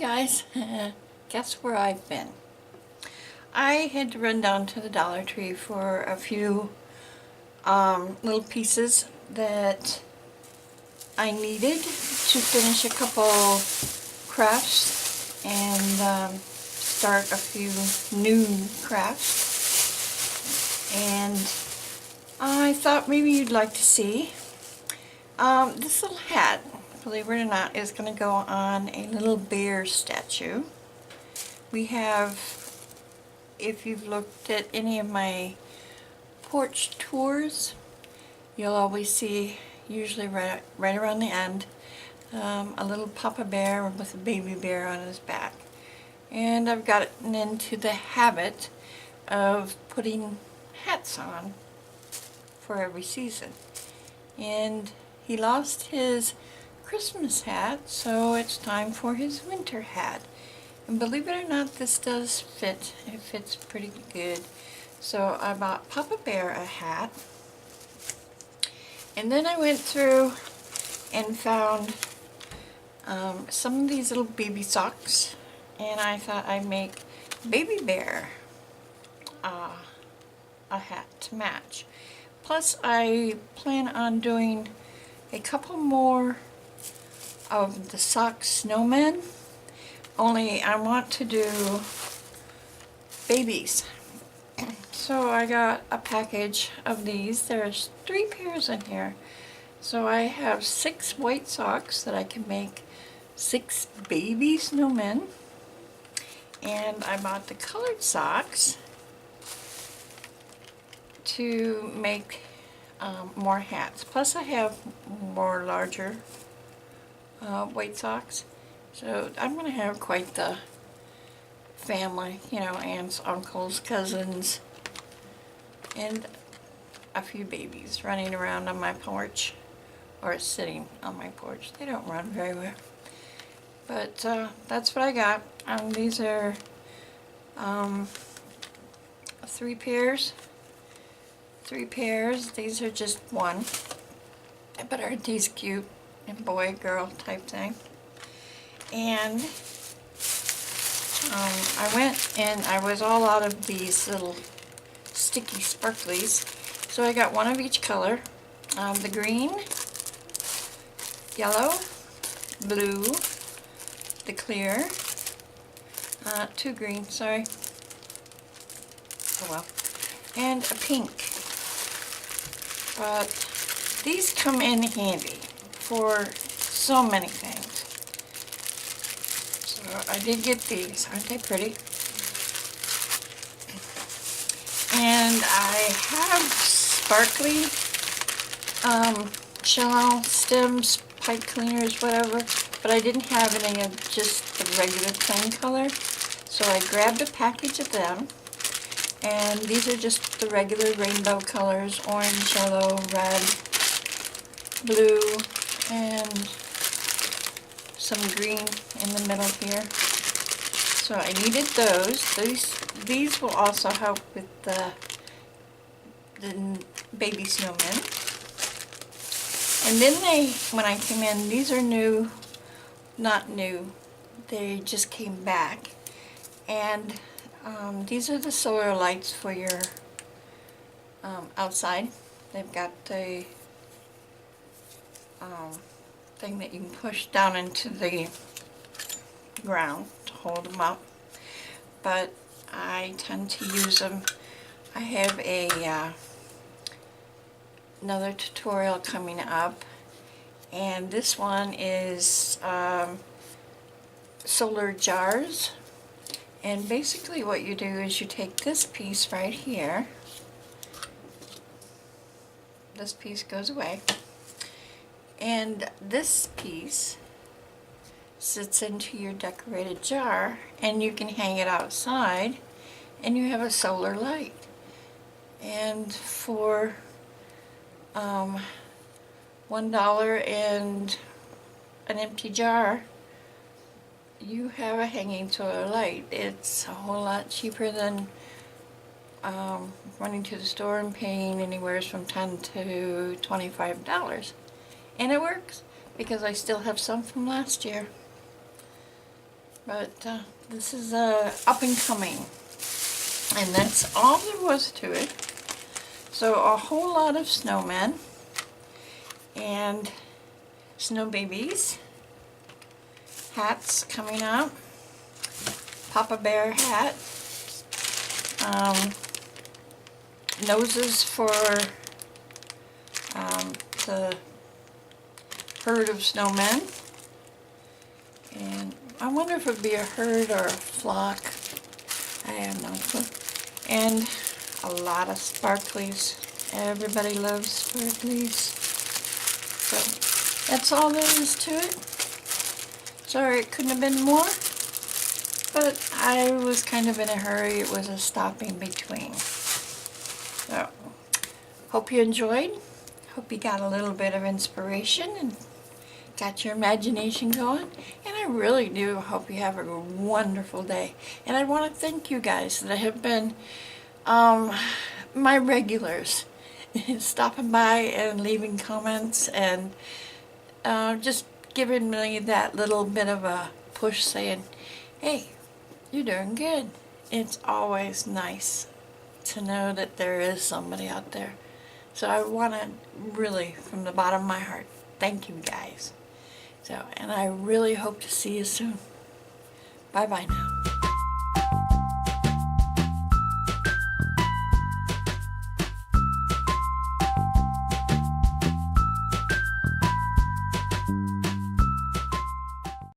guys, guess where I've been? I had to run down to the Dollar Tree for a few little pieces that I needed to finish a couple crafts and start a few new crafts. And I thought maybe you'd like to see this little hat. Believe it or not, is going to go on a little bear statue. We have, if you've looked at any of my porch tours, you'll always see, usually right around the end, a little papa bear with a baby bear on his back. And I've gotten into the habit of putting hats on for every season. And he lost his Christmas hat, so it's time for his winter hat. And believe it or not, this does fit. It fits pretty good. So I bought Papa Bear a hat. And then I went through and found some of these little baby socks. And I thought I'd make Baby Bear a hat to match. Plus I plan on doing a couple more of the sock snowmen, only I want to do babies. So I got a package of these. There's 3 pairs in here. So I have 6 white socks that I can make 6 baby snowmen. And I bought the colored socks to make more hats. Plus I have more larger white socks. So I'm going to have quite the family, you know, aunts, uncles, cousins, and a few babies running around on my porch, or sitting on my porch. They don't run very well. But that's what I got. These are 3 pairs. 3 pairs. These are just one. But aren't these cute? And boy, girl type thing. And I went and I was all out of these little sticky sparklies. So I got one of each color. The green, yellow, blue, the clear, 2 green, sorry. Oh well. And a pink. But these come in handy for so many things. So I did get these. Aren't they pretty? And I have sparkly shell stems, pipe cleaners, whatever, but I didn't have any of just the regular plain color. So I grabbed a package of them. And these are just the regular rainbow colors: orange, yellow, red, blue, and some green in the middle here. So I needed those. These will also help with the baby snowmen. And then when I came in, these are new, not new, they just came back. And these are the solar lights for your outside. They've got the thing that you can push down into the ground to hold them up. But I tend to use them. I have another tutorial coming up, and this one is solar jars. And basically what you do is you take this piece right here. This piece goes away. And this piece sits into your decorated jar, and you can hang it outside, and you have a solar light. And for $1 and an empty jar, you have a hanging solar light. It's a whole lot cheaper than running to the store and paying anywhere from $10 to $25. And it works, because I still have some from last year. But this is up and coming. And that's all there was to it. So a whole lot of snowmen and snow babies, hats coming up, Papa Bear hat, noses for the herd of snowmen, and I wonder if it would be a herd or a flock. I have no clue. And a lot of sparklies. Everybody loves sparklies. So that's all there is to it. Sorry it couldn't have been more, but I was kind of in a hurry. It was a stopping between. So, hope you enjoyed. Hope you got a little bit of inspiration and got your imagination going. And I really do hope you have a wonderful day. And I want to thank you guys that have been my regulars, stopping by and leaving comments and just giving me that little bit of a push saying, hey, you're doing good. It's always nice to know that there is somebody out there. So I want to really, from the bottom of my heart, thank you guys. So, and I really hope to see you soon. Bye-bye now.